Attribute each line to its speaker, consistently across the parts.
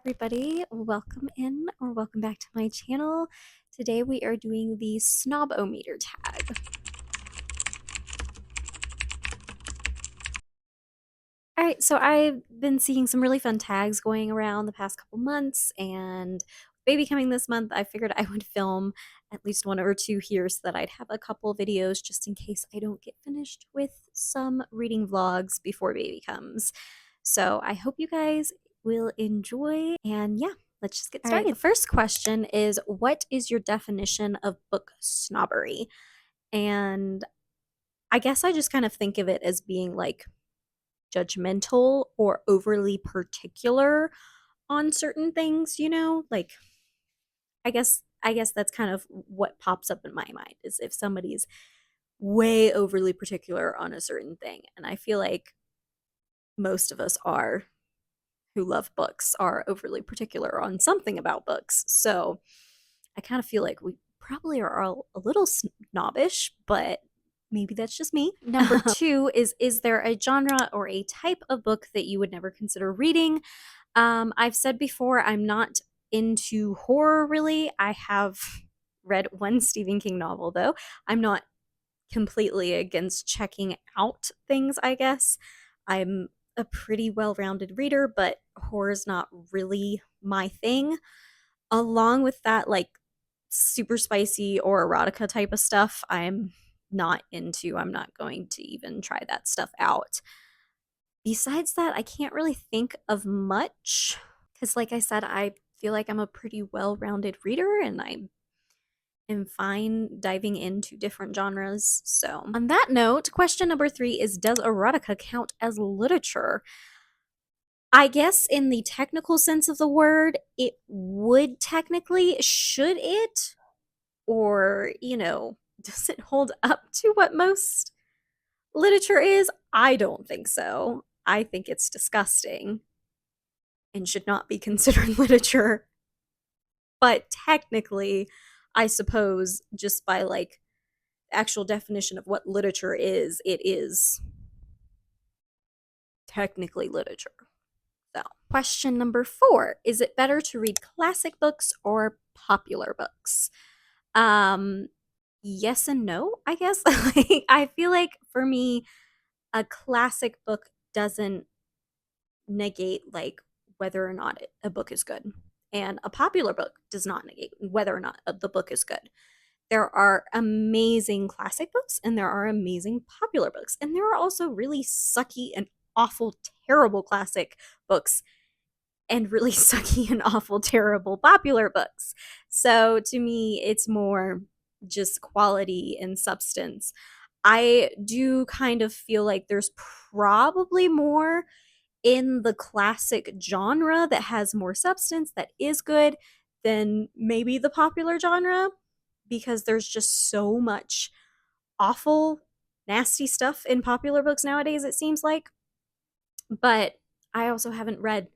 Speaker 1: everybody, welcome in or welcome back to my channel. Today we are doing the Snob-O-Meter tag. Alright, so I've been seeing some really fun tags going around the past couple months, and baby coming this month, I figured I would film at least one or two here so that I'd have a couple videos just in case I don't get finished with some reading vlogs before baby comes. So I hope you guys will enjoy, and yeah, let's just get started. The first question is, what is your definition of book snobbery? And I guess I just kind of think of it as being like judgmental or overly particular on certain things, like I guess that's kind of what pops up in my mind is if somebody's way overly particular on a certain thing. And I feel like most of us who love books are overly particular on something about books. So I kind of feel like we probably are all a little snobbish, but maybe that's just me. Number two is there a genre or a type of book that you would never consider reading? I've said before, I'm not into horror really. I have read one Stephen King novel though. I'm not completely against checking out things, I guess. I'm a pretty well-rounded reader, but horror is not really my thing. Along with that, like super spicy or erotica type of stuff, I'm not into. I'm not going to even try that stuff out. Besides that, I can't really think of much because, like I said, I feel like I'm a pretty well-rounded reader and I am fine diving into different genres. So, on that note, question number 3 is, does erotica count as literature? I guess in the technical sense of the word, it would technically. Should it? Or, does it hold up to what most literature is? I don't think so. I think it's disgusting and should not be considered literature. But technically, I suppose just by like actual definition of what literature is, it is technically literature. So, question number 4, is it better to read classic books or popular books? Yes and no, I guess. Like, I feel like for me, a classic book doesn't negate like whether or not a book is good, and a popular book does not negate whether or not the book is good. There are amazing classic books and there are amazing popular books, and there are also really sucky and awful terrible classic books and really sucky and awful terrible popular books. So to me, it's more just quality and substance. I do kind of feel like there's probably more in the classic genre that has more substance, that is good, than maybe the popular genre, because there's just so much awful, nasty stuff in popular books nowadays, it seems like. But I also haven't read,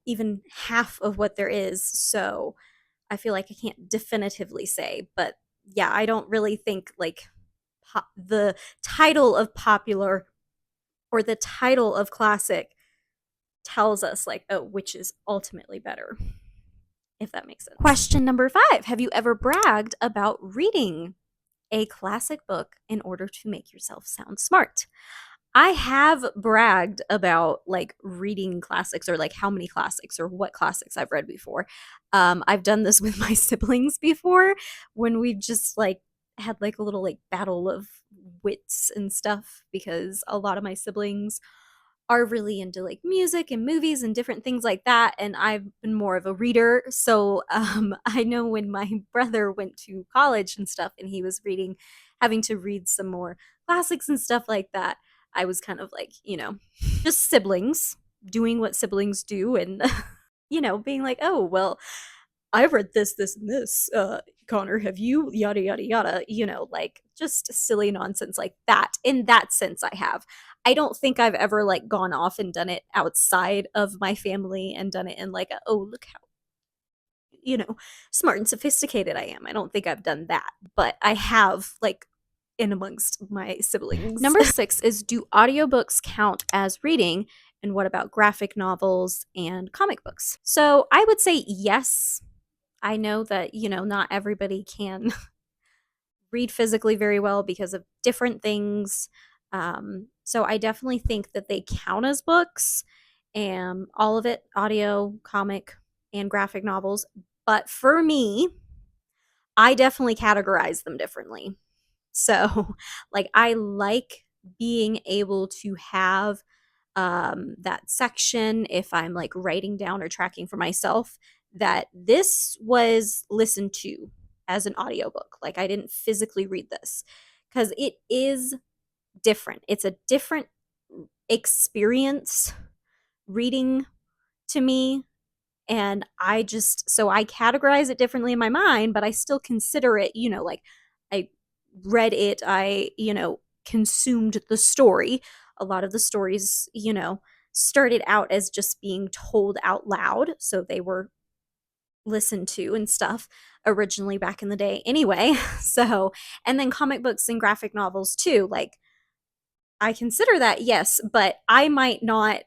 Speaker 1: even half of what there is. So I feel like I can't definitively say. But yeah, I don't really think like the title of popular or the title of classic tells us like, oh, which is ultimately better, if that makes sense. Question number 5, have you ever bragged about reading a classic book in order to make yourself sound smart? I have bragged about like reading classics or like how many classics or what classics I've read before. I've done this with my siblings before when we've just like had like a little like battle of wits and stuff, because a lot of my siblings are really into like music and movies and different things like that, and I've been more of a reader. So I know when my brother went to college and stuff and he was having to read some more classics and stuff like that, I was kind of like, just siblings doing what siblings do, and being like, oh well, I've read this, this, and this. Connor, have you? Yada yada yada. Like just silly nonsense like that. In that sense, I have. I don't think I've ever like gone off and done it outside of my family and done it in like a, oh look how smart and sophisticated I am. I don't think I've done that, but I have like in amongst my siblings. Number 6 is, do audiobooks count as reading? And what about graphic novels and comic books? So I would say yes. I know that, not everybody can read physically very well because of different things. So I definitely think that they count as books and all of it audio, comic, and graphic novels. But for me, I definitely categorize them differently. So, like, I like being able to have that section if I'm like writing down or tracking for myself that this was listened to as an audiobook. Like, I didn't physically read this because it is different. It's a different experience reading to me, and I categorize it differently in my mind, but I still consider it, like I read it, I, consumed the story. A lot of the stories, started out as just being told out loud, so they were listened to and stuff originally back in the day anyway. So, and then comic books and graphic novels too. Like, I consider that, yes, but I might not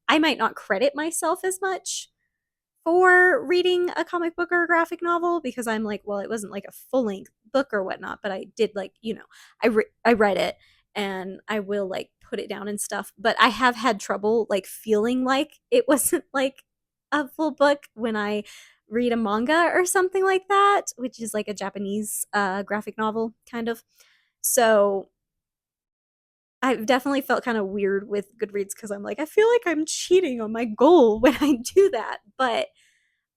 Speaker 1: I might not credit myself as much for reading a comic book or a graphic novel because I'm like, well, it wasn't like a full length book or whatnot, but I did, like, I read it and I will like put it down and stuff. But I have had trouble like feeling like it wasn't like a full book when I read a manga or something like that, which is like a Japanese graphic novel kind of. So I've definitely felt kind of weird with Goodreads because I'm like, I feel like I'm cheating on my goal when I do that. But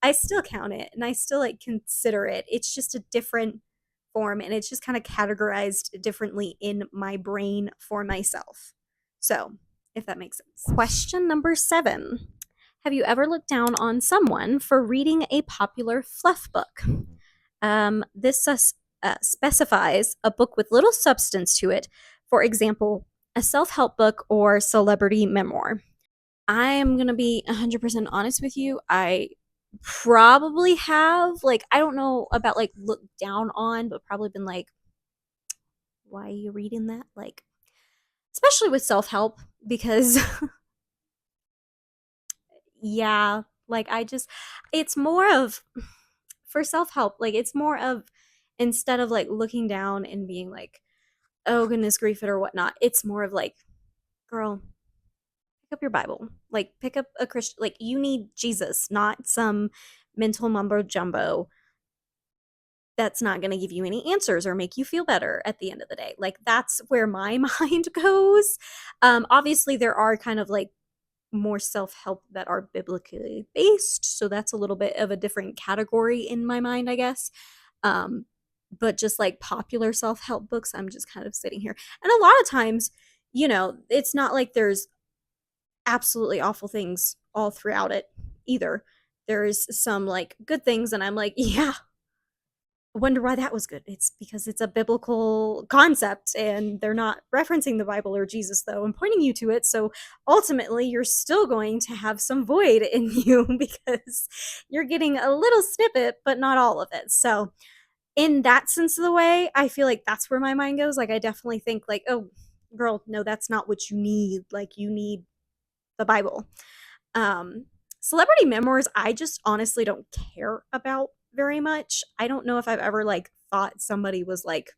Speaker 1: I still count it and I still like consider it. It's just a different form and it's just kind of categorized differently in my brain for myself. So, if that makes sense. Question number 7. Have you ever looked down on someone for reading a popular fluff book? This specifies a book with little substance to it. For example, a self help book or celebrity memoir. I am going to be 100% honest with you. I probably have, like, I don't know about like look down on, but probably been like, why are you reading that? Like, especially with self help, because yeah, like it's more of, for self help, like, it's more of, instead of like looking down and being like, oh goodness grief it or whatnot, it's more of like, girl, pick up your Bible. Like, pick up a Christian, like, you need Jesus, not some mental mumbo jumbo that's not going to give you any answers or make you feel better at the end of the day. Like, that's where my mind goes. Obviously, there are kind of like more self help that are biblically based. So that's a little bit of a different category in my mind, I guess. Um, but just like popular self help books, I'm just kind of sitting here. And a lot of times, it's not like there's absolutely awful things all throughout it either. There's some like good things, and I'm like, yeah, wonder why that was good. It's because it's a biblical concept and they're not referencing the Bible or Jesus, though, and pointing you to it. So ultimately, you're still going to have some void in you because you're getting a little snippet, but not all of it. So, in that sense of the way, I feel like that's where my mind goes. Like, I definitely think, like, oh, girl, no, that's not what you need. Like, you need the Bible. Celebrity memoirs, I just honestly don't care about very much. I don't know if I've ever like thought somebody was like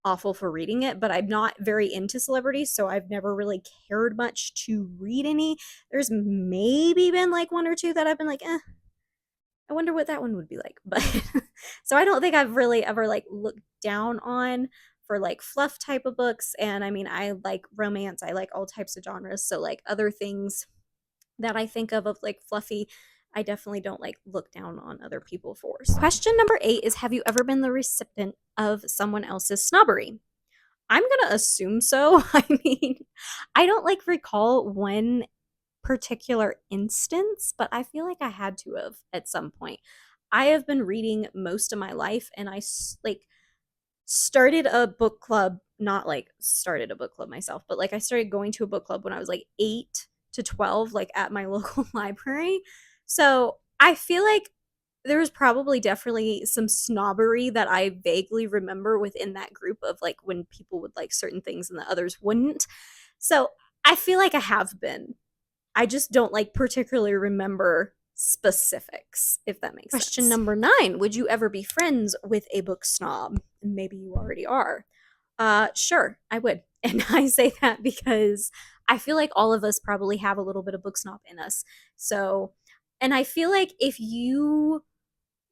Speaker 1: awful for reading it, but I'm not very into celebrities, so I've never really cared much to read any. There's maybe been like one or two that I've been like, I wonder what that one would be like. But so I don't think I've really ever like looked down on for like fluff type of books. And I mean, I like romance, I like all types of genres. So like other things that I think of like fluffy, I definitely don't like look down on other people for. So. Question number 8 is, have you ever been the recipient of someone else's snobbery? I'm gonna assume so. I mean, I don't like recall one particular instance, but I feel like I had to have at some point. I have been reading most of my life, and I like started a book club, not like started a book club myself, but like I started going to a book club when I was like 8 to 12, like at my local library. So I feel like there was probably definitely some snobbery that I vaguely remember within that group of like when people would like certain things and the others wouldn't. So I feel like I have been. I just don't like particularly remember specifics, if that makes sense. Question number 9, would you ever be friends with a book snob? Maybe you already are. Sure, I would. And I say that because I feel like all of us probably have a little bit of book snob in us. So, and I feel like if you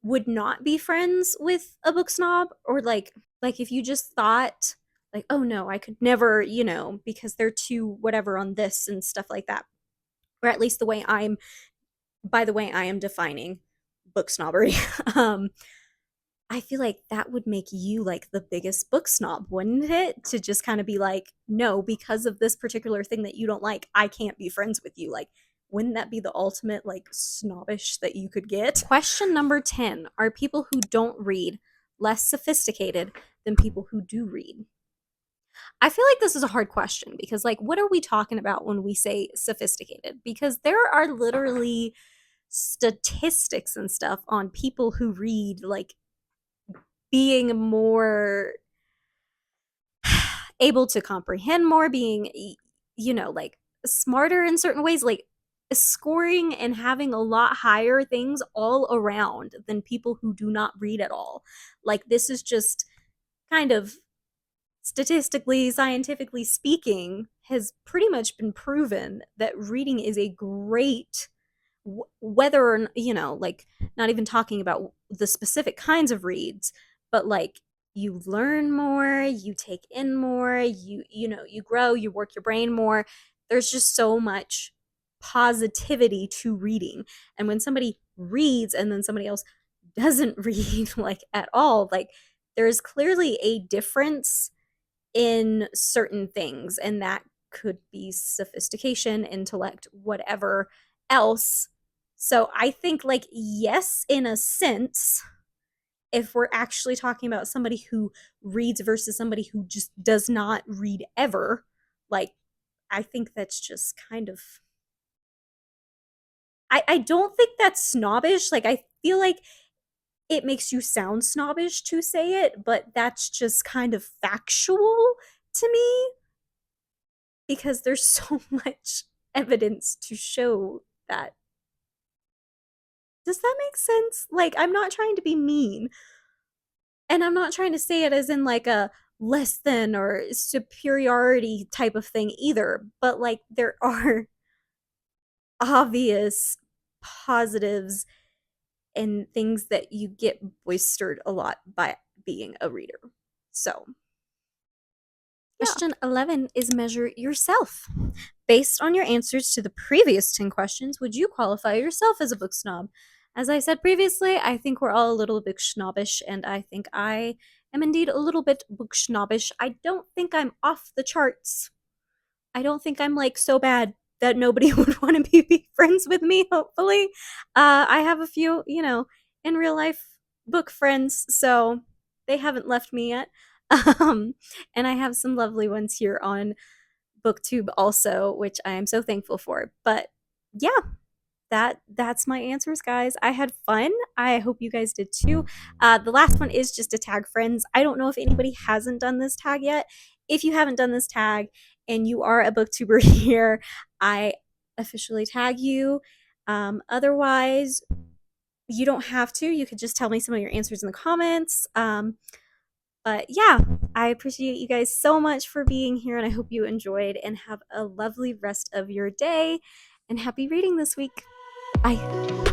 Speaker 1: would not be friends with a book snob, or like if you just thought like, oh no, I could never, because they're too whatever on this and stuff like that, or at least the way I'm by the way I am defining book snobbery. um I feel like that would make you like the biggest book snob, wouldn't it? To just kind of be like, no, because of this particular thing that you don't like, I can't be friends with you. Like, wouldn't that be the ultimate like snobbish that you could get? Question number 10, are people who don't read less sophisticated than people who do read? I feel like this is a hard question because, like, what are we talking about when we say sophisticated? Because there are literally statistics and stuff on people who read, like, being more able to comprehend more, being, like smarter in certain ways, like scoring and having a lot higher things all around than people who do not read at all. Like, this is just kind of statistically, scientifically speaking, has pretty much been proven that reading is a great, whether or like, not even talking about the specific kinds of reads, but like, you learn more, you take in more, you grow, you work your brain more. There's just so much positivity to reading. And when somebody reads and then somebody else doesn't read like at all, like, there's clearly a difference in certain things, and that could be sophistication, intellect, whatever else. So I think, like, yes, in a sense, if we're actually talking about somebody who reads versus somebody who just does not read ever, like, I think that's just kind of, I don't think that's snobbish. Like, I feel like it makes you sound snobbish to say it, but that's just kind of factual to me because there's so much evidence to show that. Does that make sense? Like, I'm not trying to be mean, and I'm not trying to say it as in like a less than or superiority type of thing either, but like, there are obvious positives and things that you get boistered a lot by being a reader. So, yeah. Question 11 is measure yourself. Based on your answers to the previous 10 questions, would you qualify yourself as a book snob? As I said previously, I think we're all a little bit snobbish, and I think I am indeed a little bit book snobbish. I don't think I'm off the charts. I don't think I'm like so bad that nobody would want to be friends with me, hopefully. I have a few, in real life book friends, so they haven't left me yet. And I have some lovely ones here on Booktube also, which I am so thankful for. But yeah, that's my answers, guys. I had fun. I hope you guys did too. The last one is just to tag friends. I don't know if anybody hasn't done this tag yet. If you haven't done this tag and you are a booktuber here, I officially tag you. Otherwise, you don't have to. You could just tell me some of your answers in the comments. But yeah, I appreciate you guys so much for being here, and I hope you enjoyed, and have a lovely rest of your day, and happy reading this week. Bye.